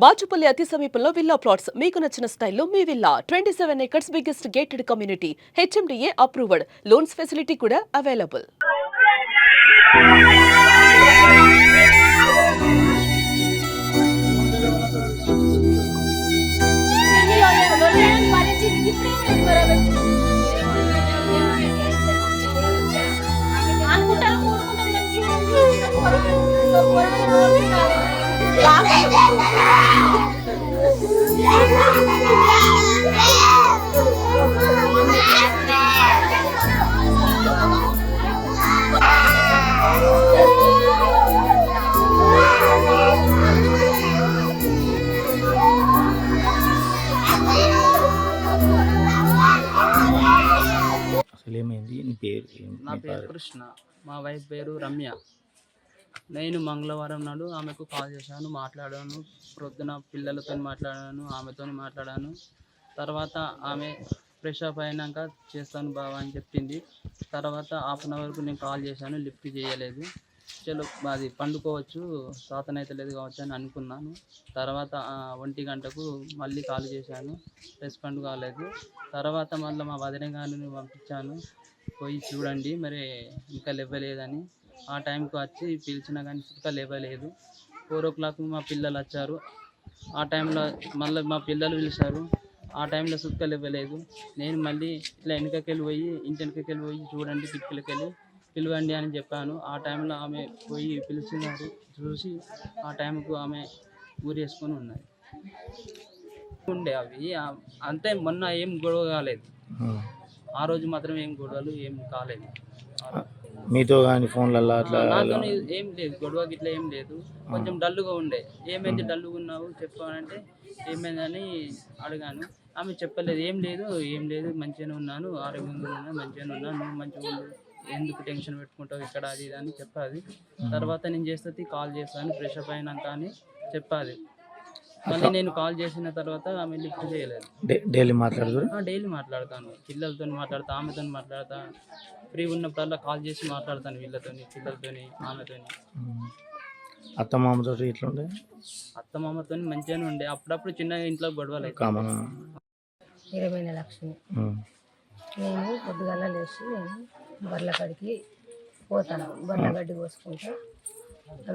బాచుపల్లి అతి సమీపంలో villa plots మీకు నచ్చిన స్టైల్లో మీ villa 27 acres biggest gated community HMDA approved loans facility కూడా అవైలబుల్. నా పేరు కృష్ణ, మా వైఫ్ పేరు రమ్య. నేను మంగళవారం నాడు ఆమెకు కాల్ చేశాను, మాట్లాడాను. ప్రొద్దున పిల్లలతో మాట్లాడాను, ఆమెతో మాట్లాడాను. తర్వాత ఆమె ఫ్రెష్ అప్ అయినాక చేస్తాను బావా అని చెప్పింది. తర్వాత హాఫ్ అన్ అవర్కు నేను కాల్ చేశాను, లిఫ్ట్ చేయలేదు. చలో అది పండుకోవచ్చు, సాతనైతే లేదు కావచ్చు అని అనుకున్నాను. తర్వాత 1 గంటకు మళ్ళీ కాల్ చేశాను, రెస్పాండ్ కాలేదు. తర్వాత మళ్ళీ మా వదిన గారిని పంపించాను, పోయి చూడండి మరి ఇంకా లేవలేదని. ఆ టైంకి వచ్చి పిలిచినా కానీ ఇంకా లేవలేదు. 4 o'clock మా పిల్లలు వచ్చారు. ఆ టైంలో మళ్ళీ మా పిల్లలు పిలిచారు, ఆ టైంలో సుక్క లేవలేదు. నేను మళ్ళీ ఇట్లా వెనకకెళ్ళి పోయి ఇంటి వెనకకెళ్ళి పోయి చూడండి, కిటికీలకి వెళ్ళి పిలవండి అని చెప్పాను. ఆ టైంలో ఆమె పోయి పిలిచినారు, చూసి ఆ టైంకు ఆమె ఊరేసుకొని ఉన్నది. ఉండే అవి అంతే. మొన్న ఏం గొడవ కాలేదు, ఆ రోజు మాత్రం ఏం గొడవలు ఏం కాలేదు. మీతో కానీ ఫోన్లలో అట్లా నాతో ఏం లేదు, గొడవ గిట్లా ఏం లేదు. కొంచెం డల్లుగా ఉండే. ఏమైంది డల్లుగా ఉన్నావు చెప్పానంటే ఏమైందని అడిగాను. ఆమె చెప్పలేదు, ఏం లేదు మంచిగానే ఉన్నాను, ఆరోగ్యంగా ఉన్నాను, మంచిగానే ఉన్నాను, నువ్వు మంచిగా ఉండు, ఎందుకు టెన్షన్ పెట్టుకుంటావు ఇక్కడ అది ఇది అని చెప్పాది. తర్వాత నేను చేస్తుంది కాల్ చేస్తాను ఫ్రెష్ అప్ అయినాక అని చెప్పాది. మళ్ళీ నేను కాల్ చేసిన తర్వాత ఆమె లిఫ్ట్ చేయలేదు. డైలీ మాట్లాడతాను, డైలీ మాట్లాడతాను, పిల్లలతో మాట్లాడతా, ఆమెతో మాట్లాడతా. ఫ్రీ ఉన్నప్పుడల్లా కాల్ చేసి మాట్లాడతాను, వీళ్ళతోని, పిల్లలతోని, ఆమెతోని. అత్తమామతో ఇట్లా ఉండే, అత్తమామతో మంచిగానే ఉండే. అప్పుడప్పుడు చిన్నగా ఇంట్లో గొడవలు కామన్. ఇరవైన లక్ష్మి. నేను పొద్దుగల లేచి నేను బర్రెల కాడికి పోతాను, బర్రెల గడ్డి కోసుకుంటా.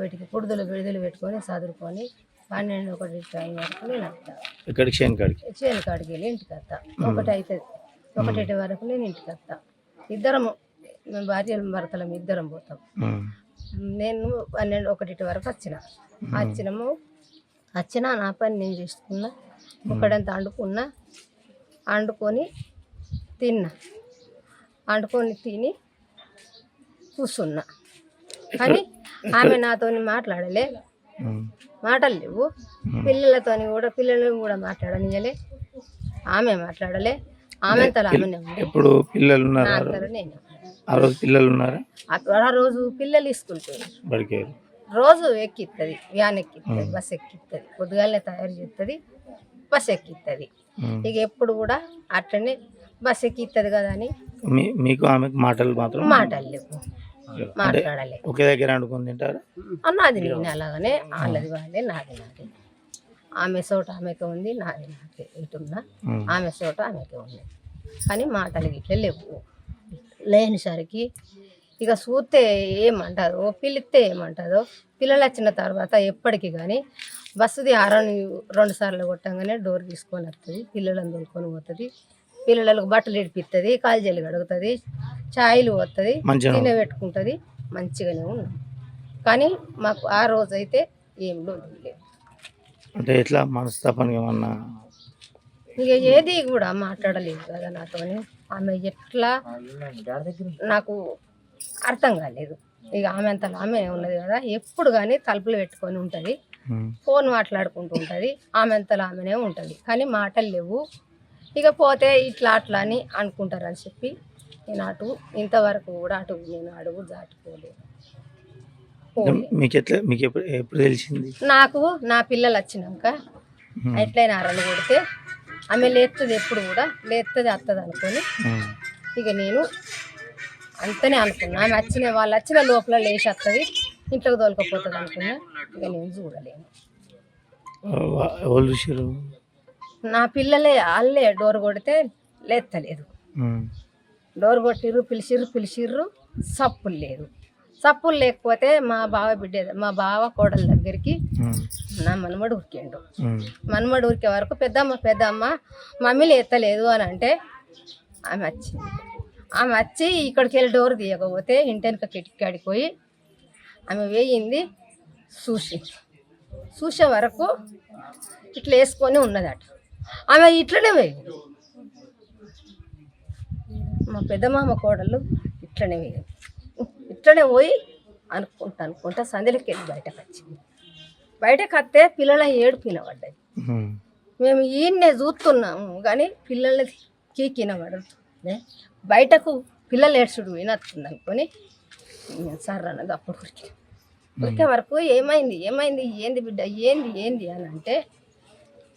వీటికి పుడుదలు విడుదలు పెట్టుకొని చదువుకొని 12-1 టైం వరకు నేను వస్తాను. ఇక్కడికి చేను కాడికి వెళ్ళి ఇంటికి వస్తా. 1 అవుతుంది, 1 వరకు నేను ఇంటికి వస్తా. ఇద్దరము, మేము భార్యలు భర్తలం ఇద్దరం పోతాం. నేను 12-1 వరకు వచ్చినా నా పని నేను చేసుకున్నా. ఒకడంతా వండుకొని తిని కూర్చున్నా. కానీ ఆమె నాతో మాటలు లేవు. పిల్లలను కూడా మాట్లాడనియలే, ఆమె మాట్లాడలే. ఆమె ఇప్పుడు పిల్లలు ఉన్నారా? ఆ రోజు పిల్లలు తీసుకుంటారు, రోజు ఎక్కిస్తుంది, వ్యాన్ ఎక్కిస్తుంది, బస్ ఎక్కిస్తుంది, పొద్దుగాలనే తయారు చేస్తుంది, బస్ ఎక్కిస్తుంది. ఇక ఎప్పుడు కూడా అట్లనే బస్ ఎక్కిస్తుంది కదా అని మీకు ఆమెకు మాటలు లేవు, మాట్లాడాలి. ఒకే దగ్గర వండుకొని తింటారు అన్నది. నేను అలాగనే వాళ్ళది వాళ్ళే, నాది. ఆమె చోట ఆమెకే ఉంది, నాది ఇటున్నా. ఆమె చోట ఆమెకే ఉంది. కానీ మాటలు గిట్ల లేవు. లేనిసరికి ఇక చూస్తే ఏమంటారో, పిలిస్తే ఏమంటారో. పిల్లలు వచ్చిన తర్వాత ఎప్పటికీ కానీ బస్సుది 2 సార్లు కొట్టంగానే డోర్ తీసుకొని వస్తుంది, పిల్లలను తోలుకొని పోతుంది, పిల్లలకు బట్టలు ఇడిపిస్తుంది, కాల్జీలు కడుగుతుంది, ఛాయలు పోతుంది, తినబెట్టుకుంటుంది, మంచిగానే ఉంది. కానీ మాకు ఆ రోజైతే ఏం లేదు. అంటే ఎట్లా మనస్తాపన ఏమన్నా? ఇక ఏది కూడా మాట్లాడలేదు కదా నాతోని. ఆమె ఎట్లా నాకు అర్థం కాలేదు. ఇక ఆమె అంతలో ఆమె ఉన్నది కదా, ఎప్పుడు కానీ తలుపులు పెట్టుకొని ఉంటుంది, ఫోన్ మాట్లాడుకుంటూ ఉంటుంది, ఆమె అంతలో ఆమెనే ఉంటుంది. కానీ మాటలు లేవు. ఇక పోతే ఇట్లా అట్లా అని అనుకుంటారని చెప్పి నేను ఇంతవరకు కూడా నేను అడుగు దాటిపోలేదు. మీకు ఎప్పుడు తెలిసింది? నాకు నా పిల్లలు వచ్చినాక ఎట్లయినా అరలు కొడితే ఆమె లేస్తుంది, ఎప్పుడు కూడా లేస్తుంది వస్తుంది అనుకొని ఇక నేను అంతనే అనుకున్నా. ఆమె వాళ్ళు వచ్చిన లోపల లేచి వస్తుంది, ఇంట్లోకి తోలుకపోతుంది అనుకున్నా. ఇక నేను చూడలేను. ఎవరు చూసారు? నా పిల్లలే వాళ్ళే డోర్ కొడితే లేస్తలేదు. డోర్ కొట్టిర్రు, పిలిచిర్రు సప్పులు లేదు. సప్పులు లేకపోతే మా బావ కోడల దగ్గరికి నా మనమడు ఉరికిండు. మనమడు ఉరికే వరకు పెద్దమ్మ మమ్మీలు ఎత్తలేదు అని అంటే ఆమె వచ్చింది. ఆమె వచ్చి ఇక్కడికి వెళ్ళి డోర్ తీయకపోతే ఇంటెనక కిటికాడికి పోయి ఆమె వేయింది. చూసే వరకు ఇట్లా వేసుకొని ఉన్నదట. ఆమె ఇట్లనే వేయింది. మా పెద్దమామ కోడలు ఇట్లనే వేయింది. ఇట్లనే పోయి అనుకుంటా సందులోకి వెళ్ళి బయటకు వచ్చింది. బయటకు వస్తే పిల్లల ఏడుపు వినబడ్డది. మేము ఈయన్నే చూస్తున్నాము కానీ పిల్లలది కీకినబడుతుంది. బయటకు పిల్లలు ఏడ్చుడు వినొస్తుంది అనుకొని సార్ అన్నది అప్పుడు ఉరికే వరకు ఏమైంది ఏంది బిడ్డ ఏంది అని అంటే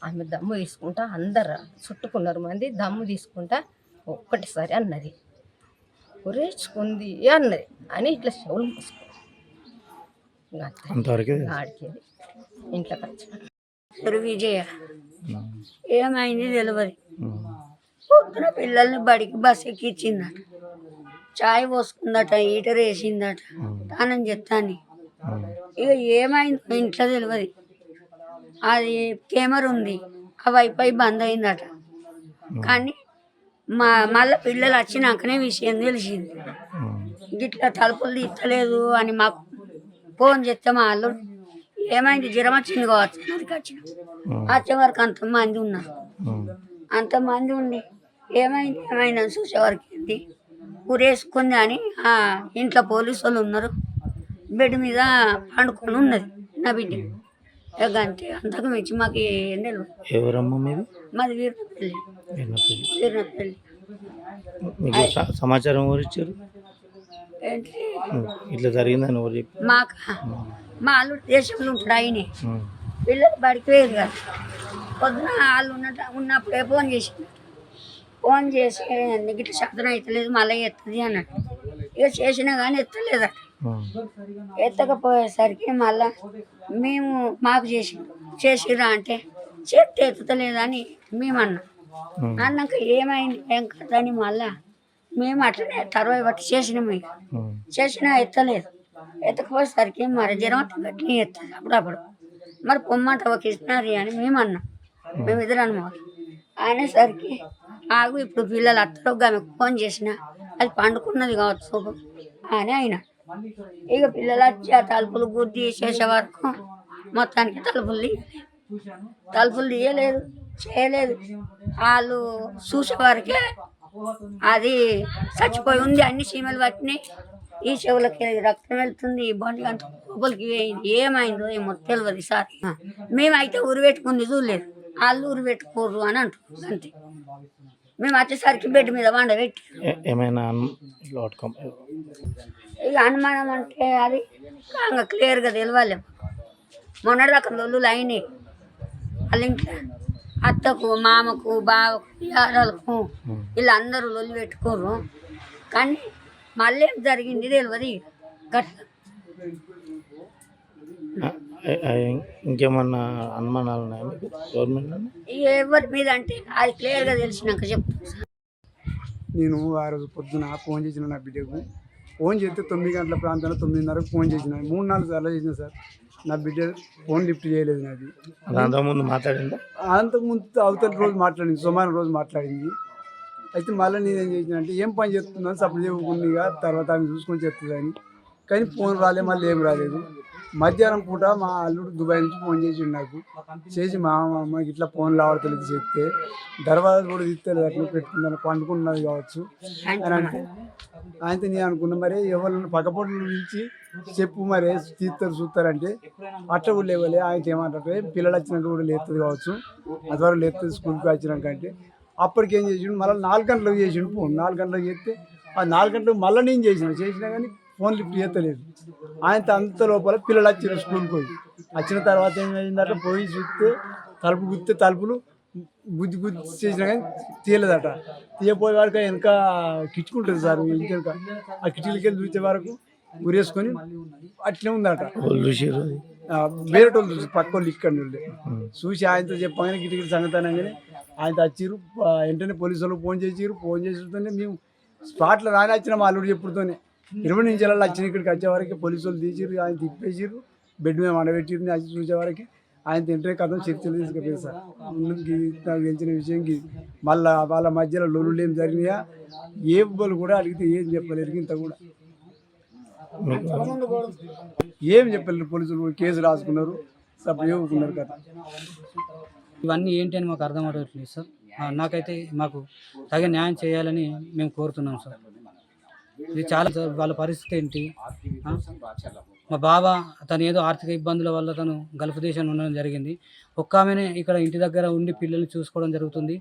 ఆమె దమ్ము తీసుకుంటా అందరు చుట్టుకున్నారు మంది. దమ్ము తీసుకుంటా ఒక్కటిసారి అన్నది, ఉరేచుకుంది అన్నది అని ఇట్లా చెవులు మూసుకుంది. ఆడికి ఇంట్లోకి వచ్చిన విజయ ఏమైంది తెలియదు. పొద్దున పిల్లల్ని బడికి బస్ ఎక్కించిందట, చాయ్ పోసుకుందట, హీటర్ వేసిందట, స్నానం చెప్తాను. ఇక ఏమైందో ఇంట్లో తెలియదు. అది కెమెరా ఉంది, ఆ వైఫై బంద్ అయిందట. కానీ మళ్ళీ పిల్లలు వచ్చినాకనే విషయం తెలిసింది. గిట్లా తలుపులు తీస్తలేదు అని మాకు ఫోన్ చేస్తే మా వాళ్ళు ఏమైంది జ్వరం వచ్చింది కావచ్చు అదికి వచ్చిన వచ్చే వరకు అంతమంది ఉన్నారు. అంతమంది ఉండి ఏమైంది అని చూసేవారికి ఏంది ఊరేసుకుంది అని ఇంట్లో పోలీసు వాళ్ళు ఉన్నారు. బెడ్ మీద పండుకొని ఉన్నది నా బిడ్డ. ఇక అంతే, అంతకు మించి మాకు ఏం తెలియదు. ఎవరమ్మా మీది? మాది వీరనపల్లి. మీకు సమాచారం ఎవరు ఇచ్చారు? ఏంటి ఇట్లా జరిగిందని ఎవరు చెప్పారు? మా అల్లుడు దేశంలో ఉంటాడు ఆయనే. పిల్లలు బడికి వేరు కదా. పొద్దున వాళ్ళు ఉన్నప్పుడే ఫోన్ చేసిండు. ఫోన్ చేసి గిట్ల శబ్దం అవుతలేదు మళ్ళీ ఎత్తది అన్నట్టు. ఇక చేసినా కానీ ఎత్తలేదట. ఎత్తకపోయేసరికి మళ్ళా మేము మాకు చేసిరా అంటే చేతి ఎత్తుతలేదని మేము అన్నాం. అన్నాక ఏమైంది ఏం కదని మళ్ళా మేము అట్లనే తర్వాయి బట్టి చేసినాము. ఇక చేసినా ఎత్తలేదు. ఎత్తకపోయేసరికి మరి జ్వరం గట్టిని ఎత్తది అప్పుడప్పుడు. మరి పొమ్మంట ఒక ఇస్తున్నారు అని మేము అన్నాం. మేము ఇద్దరు అన్నమాట. అనేసరికి ఆగు ఇప్పుడు పిల్లలు అత్తలో ఆమెకు ఫోన్ చేసిన అది పండుకున్నది కావచ్చు అని అయినా. ఇక పిల్లలు వచ్చి ఆ తలుపులు గుద్ది చేసే వరకు మొత్తానికి తలుపులు తీయలేదు చేయలేదు. వాళ్ళు చూసేవారికే అది చచ్చిపోయి ఉంది. అన్ని చీమలు పట్టినాయి. ఈ చెవులకి రక్తం వెళ్తుంది, ఈ బండి అంత లోపలికి వేయింది. ఏమైందో ఏమో తెలియదు సార్. మేమైతే ఊరు పెట్టుకుంది చూడలేదు, వాళ్ళు ఊరు పెట్టుకోరు అని అంటున్నారు అంతే. మేము వచ్చేసరికి బెడ్ మీద వండబెట్టి ఏమైనా ఇక అనుమానం అంటే అది క్లియర్గా తెలియాలి. మొన్నటిదాకా లొల్లులు అయినాయి వాళ్ళ ఇంట్లో. అత్తకు మామకు బావకు యారాలకు వీళ్ళందరూ లొల్లు పెట్టుకోరు. కానీ మళ్ళీ ఏం జరిగింది తెలియదు. గట్ల ఇంకేమన్నా అనుమానాలు ఉన్నాయా మీకు గవర్నమెంట్? ఎవరి మీద అంటే అది క్లియర్గా తెలిసినాక చెప్తాను. నేను ఆ రోజు పొద్దున ఫోన్ చేసిన నా బిడ్డకు. ఫోన్ చేస్తే 9 గంటల ప్రాంతంలో 9:30కు ఫోన్ చేసిన. 3-4 సార్లు చేసిన సార్. నా బిడ్డ ఫోన్ లిఫ్ట్ చేయలేదు. నాది అంతకుముందు మాట్లాడిందా? అంతకుముందు అవతల రోజు మాట్లాడింది, సోమవారం రోజు మాట్లాడింది. అయితే మళ్ళీ నేనేం చేసిన అంటే ఏం పని చేస్తున్నాను సపోర్ట్ చెప్పుకుందిగా, తర్వాత ఆమె చూసుకొని చెప్తుందని. కానీ ఫోన్ రాలేదు, మళ్ళీ ఏం రాలేదు. మధ్యాహ్నం పూట మా అల్లుడు దుబాయ్ నుంచి ఫోన్ చేసిండు నాకు. చేసి మా అమ్మకి ఇట్లా ఫోన్ రావట్లేదు చెప్తే దర్వాజా కూడా తీస్తలేదు, అట్లా పెట్టుకుందాను పండుకున్నది కావచ్చు అని అంటే ఆయనతో నేను అనుకున్నా మరి ఎవరు పక్కపోట్లు నుంచి చెప్పు మరి తీస్తారు చూస్తారంటే అట్లా కూడా లేవలే. ఆయన ఏమంటే పిల్లలు వచ్చినాక కూడా లేస్తుంది కావచ్చు, అది వరకు లేస్తుంది స్కూల్కి వచ్చినాక అంటే. అప్పటికేం చేసిండు మళ్ళీ 4 గంటలకు చేసిండు ఫోన్. 4 గంటలకు చేస్తే ఆ 4 గంటలకు మళ్ళీ నేను చేసినా కానీ ఫోన్ లిఫ్ట్ చేస్తలేదు. ఆయన అంత లోపల పిల్లలు వచ్చారు స్కూల్కి పోయి. వచ్చిన తర్వాత ఏమైందట, పోయి చూస్తే తలుపు గుద్దితే తలుపులు గుద్ది చేసినా కానీ తీయలేదట. తీయపోయే వరకు వెనక కిచ్చుకుంటుంది సార్ ఇంకెనక. ఆ కిటికీలకి వెళ్ళి చూసే వరకు గురేసుకొని అట్లే ఉందట. వేరే వాళ్ళు చూసి పక్క వాళ్ళు ఇక్కడ నుండి చూసి ఆయనతో చెప్పగానే గిటి సంగతి అనగానే ఆయన వచ్చిర్రు. వెంటనే పోలీసు వాళ్ళకి ఫోన్ చేసితోనే మేము స్పాట్లో రాని వచ్చిన మా అల్లుడు చెప్పుడుతోనే 20 నిమిషాలలో వచ్చిన ఇక్కడికి వచ్చేవరకు పోలీసు వాళ్ళు తీసిర్రు, ఆయన తిప్పేసిర్రు, బెడ్ మీద వండబెట్టిర్రు. వచ్చి చూసేవరకు ఆయన తింటే కథం చర్చలు తీసుకుపోయింది సార్. నాకు తెలిసిన విషయం మళ్ళీ వాళ్ళ మధ్యలో లొల్లులు ఏం జరిగినాయా ఏ వాళ్ళు కూడా అడిగితే ఏం చెప్పలేరు. ఇంత కూడా ఏం చెప్పలేరు. పోలీసులు కేసు రాసుకున్నారు, సభ్యులు ఊరుకున్నారు కదా. ఇవన్నీ ఏంటి అని మాకు అర్థం అవ్వట్లేదు సార్. నాకైతే మాకు తగిన న్యాయం చేయాలని మేము కోరుతున్నాం సార్. ఇది చాలా సార్, వాళ్ళ పరిస్థితి ఏంటి? మా బావ తను ఏదో ఆర్థిక ఇబ్బందుల వల్ల తను గల్ఫ్ దేశంలో ఉండడం జరిగింది. ఒక్క ఆమెనే ఇక్కడ ఇంటి దగ్గర ఉండి పిల్లల్ని చూసుకోవడం జరుగుతుంది.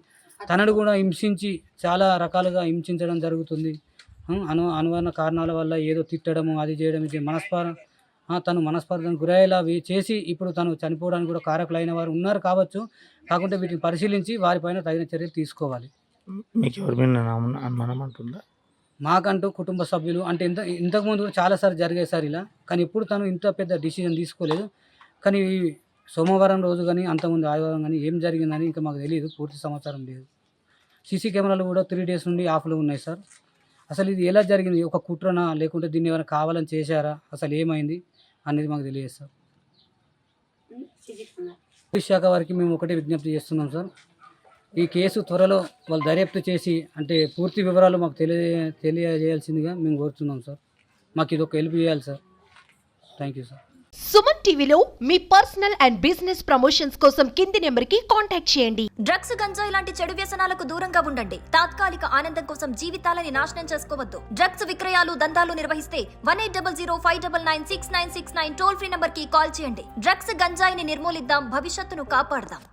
తనను కూడా హింసించి చాలా రకాలుగా హింసించడం జరుగుతుంది. అనువన్న కారణాల వల్ల ఏదో తిట్టడము, అది చేయడం, ఇది తను మనస్పర్ధను గురయ్యేలా చేసి ఇప్పుడు తను చనిపోవడానికి కూడా కారకులైన వారు ఉన్నారు కావచ్చు. కాకుంటే వీటిని పరిశీలించి వారిపైన తగిన చర్యలు తీసుకోవాలి. మీకు ఎవరి మీద అనుమానం అంటుందా? మాకంటూ కుటుంబ సభ్యులు అంటే ఇంతకుముందు చాలాసార్లు జరిగాయి సార్ ఇలా, కానీ ఇప్పుడు తను ఇంత పెద్ద డిసిజన్ తీసుకోలేదు. కానీ సోమవారం రోజు కానీ అంతకుముందు ఆదివారం కానీ ఏం జరిగిందని ఇంకా మాకు తెలియదు, పూర్తి సమాచారం లేదు. సీసీ కెమెరాలు కూడా 3 days నుండి ఆఫ్లో ఉన్నాయి సార్. అసలు ఇది ఎలా జరిగింది? ఒక కుట్రనా లేకుంటే దీన్ని ఏమైనా కావాలని చేశారా? అసలు ఏమైంది అనేది మాకు తెలియదు సార్. పోలీస్ శాఖ వారికి మేము ఒకటే విజ్ఞప్తి చేస్తున్నాం సార్, ఈ కేసు త్వరలో వాళ్ళు దర్యాప్తు చేసి అంటే పూర్తి వివరాలు మాకు తెలియజేయాల్సిందిగా మేము కోరుతున్నాం సార్. మాకు ఇది ఒక హెల్ప్ చేయాలి sir. Thank you sir. Suman టీవీలో మీ పర్సనల్ అండ్ బిజినెస్ ప్రమోషన్స్ కోసం కింది నెంబర్కి కాంటాక్ట్ చేయండి. డ్రగ్స్, గంజాయి లాంటి చెడు వ్యసనాలకు దూరంగా ఉండండి. తాత్కాలిక ఆనందం కోసం జీవితాలని నాశనం చేసుకోవద్దు. డ్రగ్స్ విక్రయాలు, దందాలు నిర్వహిస్తే 180059996969 టోల్ ఫ్రీ నంబర్ కి కాల్ చేయండి. డ్రగ్స్, గంజాయిని నిర్మూలిద్దాం, భవిష్యత్తును కాపాడదాం.